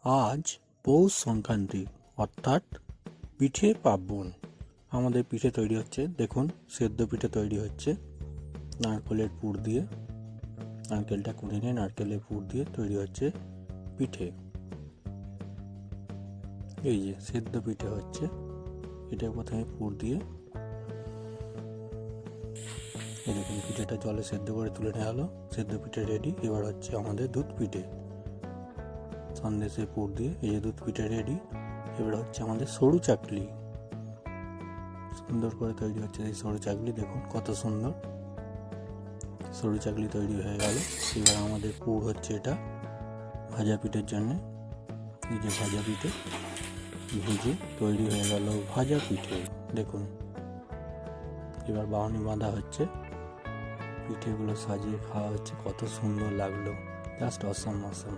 আজ পৌষ সংক্রান্তি অর্থাৎ পিঠে পার্বণ। আমাদের পিঠে তৈরি হচ্ছে, দেখুন সেদ্ধ পিঠে তৈরি হচ্ছে নারকেলের পুর দিয়ে। নারকেলটা কুড়ে নিয়ে নারকেলের পুর দিয়ে তৈরি হচ্ছে পিঠে। এই যে সেদ্ধ পিঠে হচ্ছে, এটা প্রথমে পুর দিয়ে এই দেখুন পিঠেটা জলে সেদ্ধ করে তুলে নেওয়া হলো। সেদ্ধ পিঠে রেডি। এবার হচ্ছে আমাদের দুধ পিঠে, সন্দেশের পুর দিয়ে এই যে দুধ পিঠে রেডি। এবার হচ্ছে আমাদের সরু চাকলি, সুন্দর করে তৈরি হচ্ছে এই সরু চাকলি। দেখুন কত সুন্দর সরু চাকলি তৈরি হয়ে গেল। এবার আমাদের পুর হচ্ছে এটা ভাজা পিঠের জন্য। এই যে ভাজা পিঠে ভেজে তৈরি হয়ে গেল ভাজা পিঠে। দেখুন এবার বাউনি বাঁধা হচ্ছে, পিঠেগুলো সাজিয়ে খাওয়া হচ্ছে, কত সুন্দর লাগলো, জাস্ট অসাম অসাম।